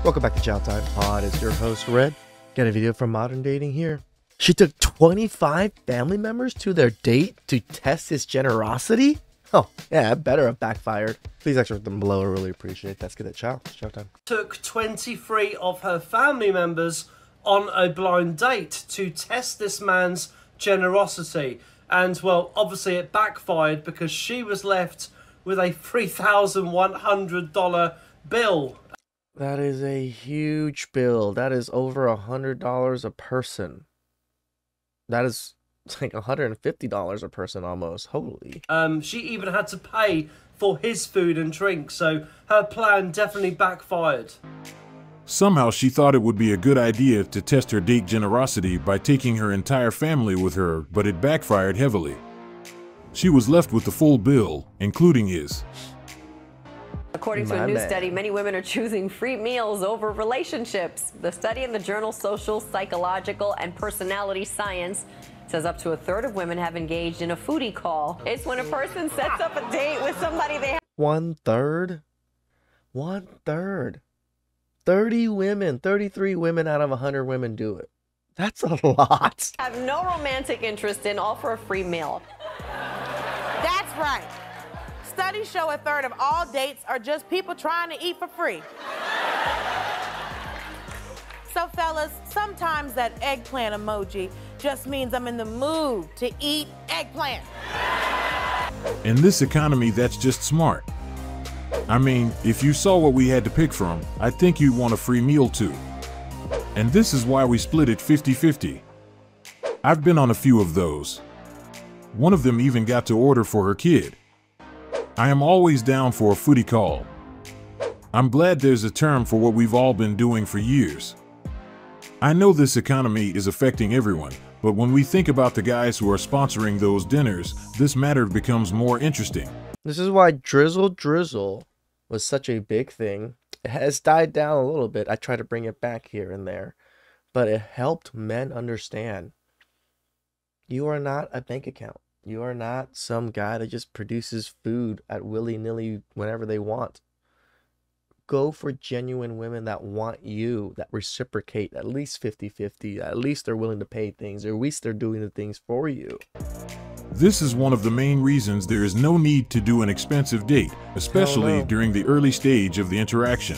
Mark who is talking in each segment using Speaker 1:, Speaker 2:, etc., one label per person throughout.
Speaker 1: Welcome back to Chow Time Pod. It's your host, Red. Got a video from Modern Dating here. She took 25 family members to their date to test his generosity? Oh, yeah, better have backfired. Please extra them below. I really appreciate it. Let's get it. Chow. It's Chow Time.
Speaker 2: Took 23 of her family members on a blind date to test this man's generosity. And, well, obviously it backfired because she was left with a $3,100 bill.
Speaker 1: That is a huge bill. That is over $100 a person. That is like $150 a person almost. Holy.
Speaker 2: She even had to pay for his food and drink, so her plan definitely backfired.
Speaker 3: Somehow she thought it would be a good idea to test her date generosity by taking her entire family with her, but it backfired heavily. She was left with the full bill, including his.
Speaker 4: According to a new study, many women are choosing free meals over relationships. The study in the journal Social, Psychological, and Personality Science says up to a third of women have engaged in a foodie call. It's when a person sets up a date with somebody they have.
Speaker 1: 1/3? 1/3. 30 women, 33 women out of 100 women do it. That's a lot.
Speaker 4: Have no romantic interest in, all for a free meal.
Speaker 5: That's right. Studies show a third of all dates are just people trying to eat for free. So fellas, sometimes that eggplant emoji just means I'm in the mood to eat eggplant.
Speaker 3: In this economy, that's just smart. I mean, if you saw what we had to pick from, I think you'd want a free meal too. And this is why we split it 50-50. I've been on a few of those. One of them even got to order for her kid. I am always down for a foodie call. I'm glad there's a term for what we've all been doing for years. I know this economy is affecting everyone, but when we think about the guys who are sponsoring those dinners, this matter becomes more interesting.
Speaker 1: This is why drizzle was such a big thing. It has died down a little bit. I try to bring it back here and there, but it helped men understand you are not a bank account. You are not some guy that just produces food at willy-nilly whenever they want. Go for genuine women that want you, that reciprocate at least 50-50. At least they're willing to pay things, or at least they're doing the things for you.
Speaker 3: This is one of the main reasons there is no need to do an expensive date, especially during the early stage of the interaction.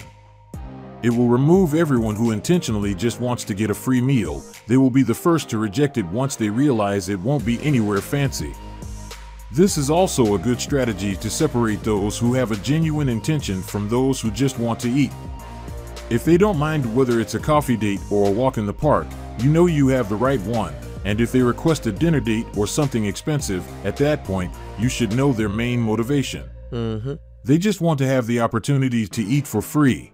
Speaker 3: It will remove everyone who intentionally just wants to get a free meal. They will be the first to reject it once they realize it won't be anywhere fancy. This is also a good strategy to separate those who have a genuine intention from those who just want to eat. If they don't mind whether it's a coffee date or a walk in the park, you know you have the right one. And if they request a dinner date or something expensive, at that point, you should know their main motivation. They just want to have the opportunity to eat for free.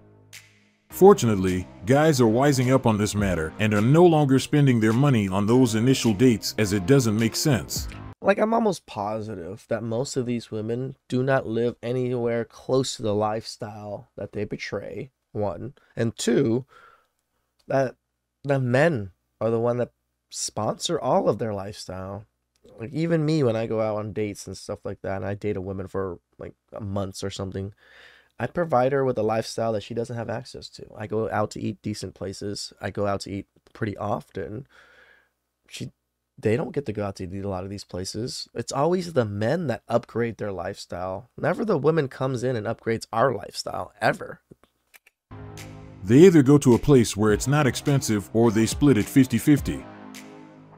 Speaker 3: Fortunately, guys are wising up on this matter and are no longer spending their money on those initial dates, as it doesn't make sense.
Speaker 1: Like, I'm almost positive that most of these women do not live anywhere close to the lifestyle that they portray, one. And two, that the men are the one that sponsor all of their lifestyle. Like, even me, when I go out on dates and stuff like that, and I date a woman for like months or something, I provide her with a lifestyle that she doesn't have access to. I go out to eat decent places. I go out to eat pretty often. They don't get to go out to eat a lot of these places. It's always the men that upgrade their lifestyle. Never the woman comes in and upgrades our lifestyle, ever.
Speaker 3: They either go to a place where it's not expensive or they split it 50-50.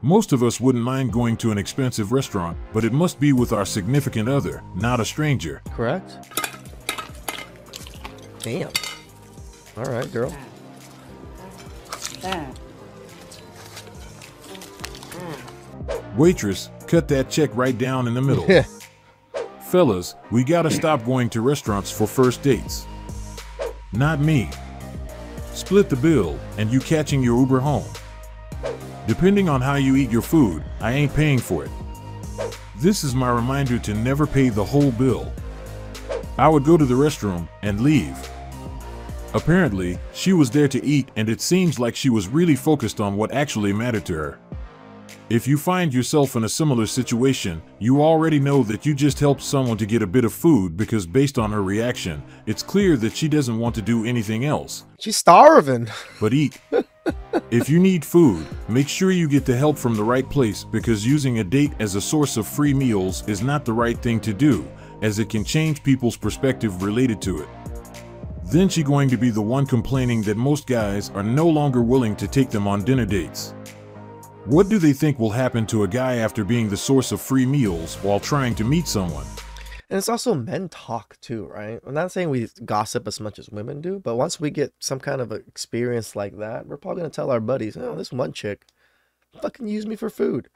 Speaker 3: Most of us wouldn't mind going to an expensive restaurant, but it must be with our significant other, not a stranger.
Speaker 1: Correct? Damn. All right, girl.
Speaker 3: Waitress, cut that check right down in the middle. Fellas, we gotta stop going to restaurants for first dates. Not me. Split the bill, and you catching your Uber home. Depending on how you eat your food, I ain't paying for it. This is my reminder to never pay the whole bill. I would go to the restroom and leave. Apparently, she was there to eat, and it seems like she was really focused on what actually mattered to her. If you find yourself in a similar situation, you already know that you just helped someone to get a bit of food because based on her reaction, it's clear that she doesn't want to do anything else.
Speaker 1: She's starving.
Speaker 3: But eat. If you need food, make sure you get the help from the right place because using a date as a source of free meals is not the right thing to do, as it can change people's perspective related to it. Then she's going to be the one complaining that most guys are no longer willing to take them on dinner dates. What do they think will happen to a guy after being the source of free meals while trying to meet someone?
Speaker 1: And it's also men talk too, right? I'm not saying we gossip as much as women do, but once we get some kind of experience like that, we're probably going to tell our buddies, oh, this one chick fucking used me for food.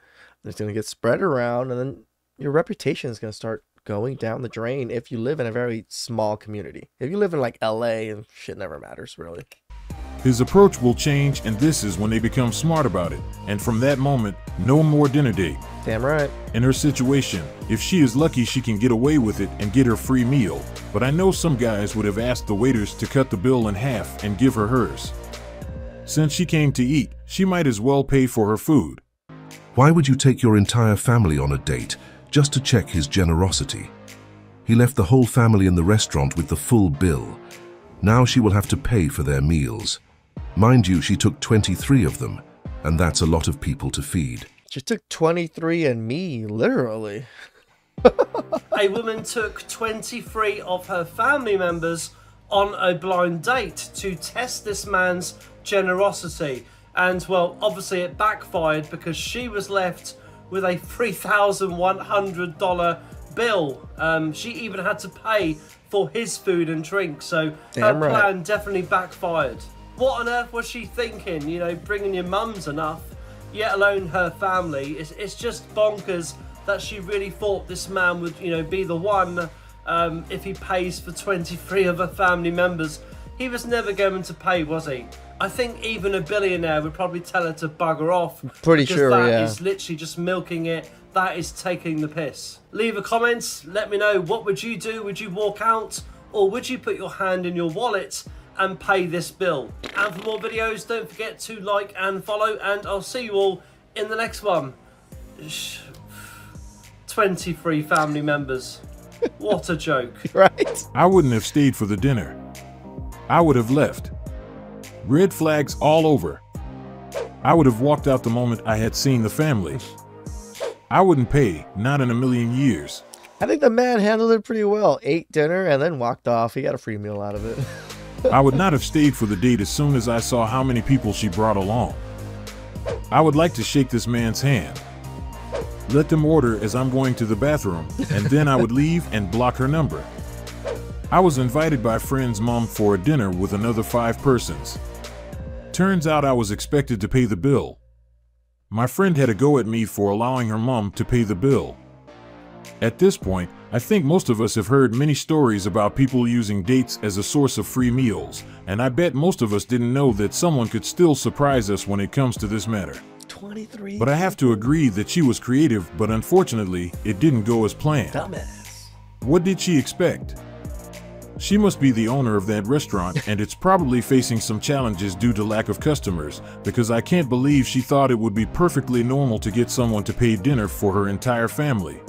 Speaker 1: And it's going to get spread around, and then your reputation is going to start going down the drain if you live in a very small community. If you live in like LA, and shit never matters, really.
Speaker 3: His approach will change, and this is when they become smart about it. And from that moment, no more dinner date.
Speaker 1: Damn right.
Speaker 3: In her situation, if she is lucky, she can get away with it and get her free meal. But I know some guys would have asked the waiters to cut the bill in half and give her hers. Since she came to eat, she might as well pay for her food.
Speaker 6: Why would you take your entire family on a date just to check his generosity? He left the whole family in the restaurant with the full bill. Now she will have to pay for their meals. Mind you, she took 23 of them, and that's a lot of people to feed.
Speaker 1: She took 23 and me, literally.
Speaker 2: A woman took 23 of her family members on a blind date to test this man's generosity. And, well, obviously it backfired because she was left with a $3,100 bill. She even had to pay for his food and drink, so her plan definitely backfired. What on earth was she thinking? You know, bringing your mums enough, yet alone her family. It's just bonkers that she really thought this man would, you know, be the one if he pays for 23 of her family members. He was never going to pay, was he? I think even a billionaire would probably tell her to bugger off.
Speaker 1: Pretty sure, yeah.
Speaker 2: That is literally just milking it. That is taking the piss. Leave a comment. Let me know, what would you do? Would you walk out? Or would you put your hand in your wallet and pay this bill? And for more videos, don't forget to like and follow, and I'll see you all in the next one. 23 family members. What a joke.
Speaker 1: Right?
Speaker 3: I wouldn't have stayed for the dinner. I would have left. Red flags all over. I would have walked out the moment I had seen the family. I wouldn't pay, not in a million years.
Speaker 1: I think the man handled it pretty well. Ate dinner and then walked off. He got a free meal out of it.
Speaker 3: I would not have stayed for the date as soon as I saw how many people she brought along. I would like to shake this man's hand. Let them order as I'm going to the bathroom, and then I would leave and block her number. I was invited by a friend's mom for a dinner with another 5 persons. Turns out I was expected to pay the bill. My friend had a go at me for allowing her mom to pay the bill. At this point, I think most of us have heard many stories about people using dates as a source of free meals, and I bet most of us didn't know that someone could still surprise us when it comes to this matter.
Speaker 1: 23.
Speaker 3: But I have to agree that she was creative, but unfortunately, it didn't go as planned.
Speaker 1: Dumbass.
Speaker 3: What did she expect? She must be the owner of that restaurant, and it's probably facing some challenges due to lack of customers, because I can't believe she thought it would be perfectly normal to get someone to pay dinner for her entire family.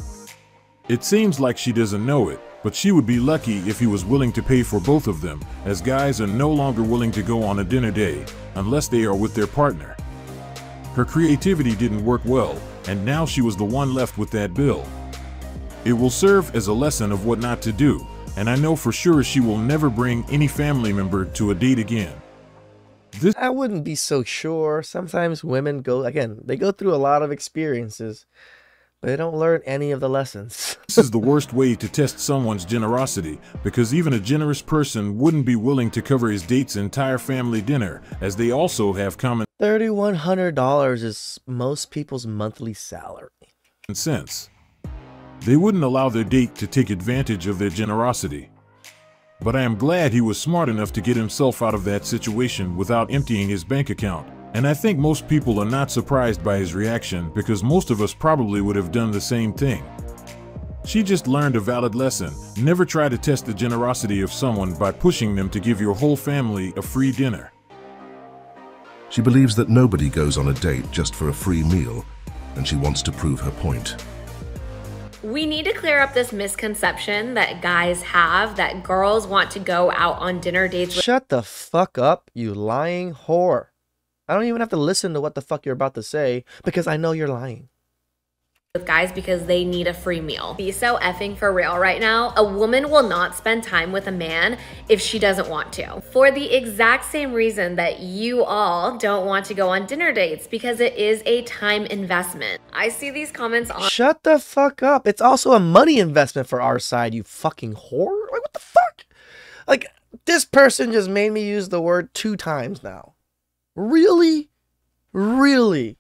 Speaker 3: It seems like she doesn't know it, but she would be lucky if he was willing to pay for both of them, as guys are no longer willing to go on a dinner date unless they are with their partner. Her creativity didn't work well, and now she was the one left with that bill. It will serve as a lesson of what not to do, and I know for sure she will never bring any family member to a date again.
Speaker 1: I wouldn't be so sure. Sometimes women they go through a lot of experiences, but they don't learn any of the lessons.
Speaker 3: This is the worst way to test someone's generosity, because even a generous person wouldn't be willing to cover his date's entire family dinner, as they also have common
Speaker 1: $3,100 is most people's monthly salary.
Speaker 3: sense. They wouldn't allow their date to take advantage of their generosity. But I am glad he was smart enough to get himself out of that situation without emptying his bank account. And I think most people are not surprised by his reaction, because most of us probably would have done the same thing. She just learned a valid lesson. Never try to test the generosity of someone by pushing them to give your whole family a free dinner.
Speaker 6: She believes that nobody goes on a date just for a free meal. and she wants to prove her point.
Speaker 7: We need to clear up this misconception that guys have that girls want to go out on dinner dates with.
Speaker 1: Shut the fuck up, you lying whore. I don't even have to listen to what the fuck you're about to say because I know you're lying.
Speaker 7: With guys because they need a free meal. Be so effing for real right now. A woman will not spend time with a man if she doesn't want to. For the exact same reason that you all don't want to go on dinner dates, because it is a time investment. I see these comments on—
Speaker 1: Shut the fuck up. It's also a money investment for our side, you fucking whore. Like, what the fuck? Like, this person just made me use the word 2 times now. Really? Really?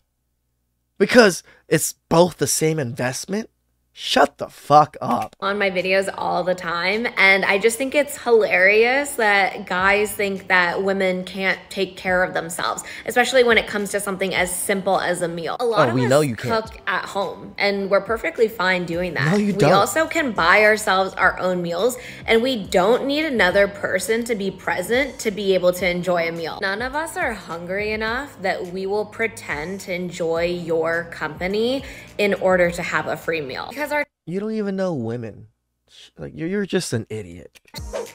Speaker 1: Because it's both the same investment? Shut the fuck up.
Speaker 7: On my videos all the time, and I just think it's hilarious that guys think that women can't take care of themselves, especially when it comes to something as simple as a meal. A lot of us cook at home, and we're perfectly fine doing that.
Speaker 1: No, you don't.
Speaker 7: We also can buy ourselves our own meals, and we don't need another person to be present to be able to enjoy a meal. None of us are hungry enough that we will pretend to enjoy your company in order to have a free meal.
Speaker 1: You don't even know women. Like, you're just an idiot.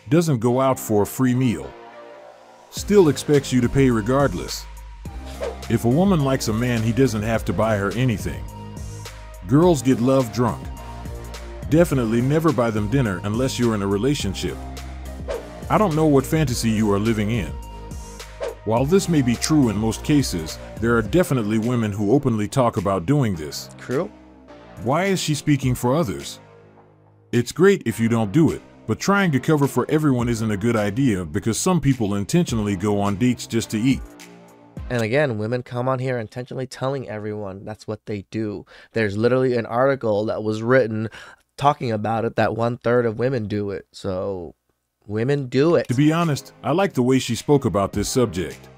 Speaker 3: Doesn't go out for a free meal. Still expects you to pay regardless. If a woman likes a man, he doesn't have to buy her anything. Girls get love drunk. Definitely never buy them dinner unless you're in a relationship. I don't know what fantasy you are living in. While this may be true in most cases, there are definitely women who openly talk about doing this.
Speaker 1: True.
Speaker 3: Why is she speaking for others? It's great if you don't do it, but trying to cover for everyone isn't a good idea because some people intentionally go on dates just to eat.
Speaker 1: And again, women come on here intentionally telling everyone that's what they do. There's literally an article that was written talking about it that 1/3 of women do it. So women do it.
Speaker 3: To be honest, I like the way she spoke about this subject.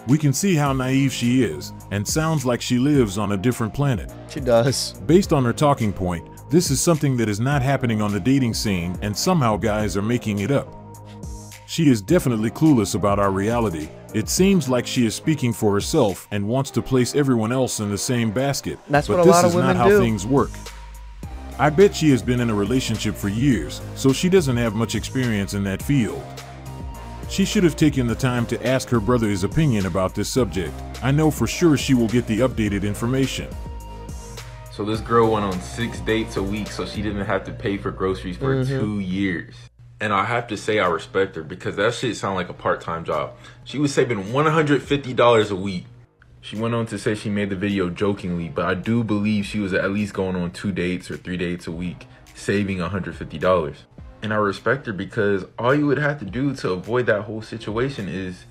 Speaker 3: We can see how naive she is, and sounds like she lives on a different planet.
Speaker 1: She does.
Speaker 3: Based on her talking point, this is something that is not happening on the dating scene, and somehow guys are making it up. She is definitely clueless about our reality. It seems like she is speaking for herself and wants to place everyone else in the same basket.
Speaker 1: That's what a lot of women do.
Speaker 3: But this is not how things work. I bet she has been in a relationship for years, so she doesn't have much experience in that field. She should have taken the time to ask her brother his opinion about this subject. I know for sure she will get the updated information.
Speaker 8: So this girl went on 6 dates a week so she didn't have to pay for groceries for 2 years. And I have to say I respect her because that shit sounded like a part-time job. She was saving $150 a week. She went on to say she made the video jokingly, but I do believe she was at least going on 2 dates or 3 dates a week, saving $150. And I respect her because all you would have to do to avoid that whole situation is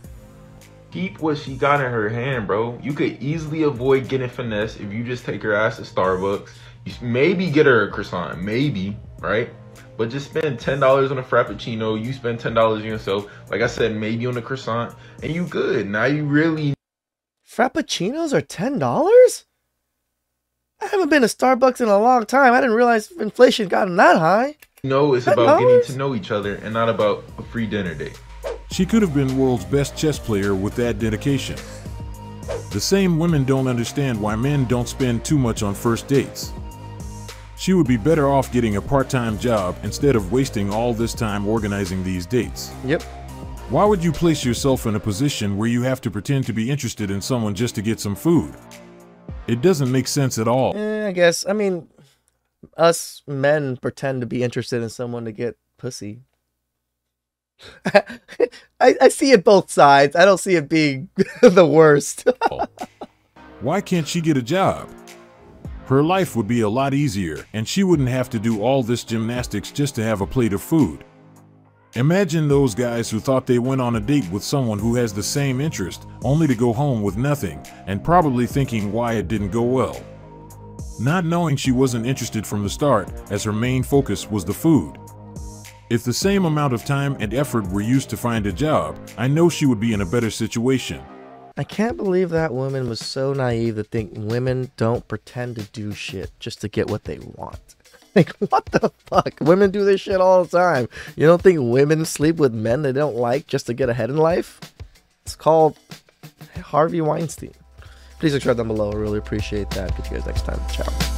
Speaker 8: keep what she got in her hand, bro. You could easily avoid getting finesse if you just take her ass to Starbucks. You maybe get her a croissant, maybe, right? But just spend $10 on a Frappuccino. You spend $10 on yourself. Like I said, maybe on a croissant, and you good. Now you really...
Speaker 1: Frappuccinos are $10? I haven't been to Starbucks in a long time. I didn't realize inflation gotten that high.
Speaker 8: No, it's about getting to know each other and not about a free dinner date.
Speaker 3: She could have been world's best chess player with that dedication. The same women don't understand why men don't spend too much on first dates. She would be better off getting a part-time job instead of wasting all this time organizing these dates.
Speaker 1: Yep.
Speaker 3: Why would you place yourself in a position where you have to pretend to be interested in someone just to get some food? It doesn't make sense at all.
Speaker 1: I guess, I mean, us men pretend to be interested in someone to get pussy. I see it both sides. I don't see it being the worst.
Speaker 3: Why can't she get a job? Her life would be a lot easier, and she wouldn't have to do all this gymnastics just to have a plate of food. Imagine those guys who thought they went on a date with someone who has the same interest, only to go home with nothing, and probably thinking why it didn't go well. Not knowing she wasn't interested from the start, as her main focus was the food. If the same amount of time and effort were used to find a job, I know she would be in a better situation.
Speaker 1: I can't believe that woman was so naive to think women don't pretend to do shit just to get what they want. Like, what the fuck? Women do this shit all the time. You don't think women sleep with men they don't like just to get ahead in life? It's called Harvey Weinstein. Please subscribe down below. I really appreciate that. Catch you guys next time. Ciao.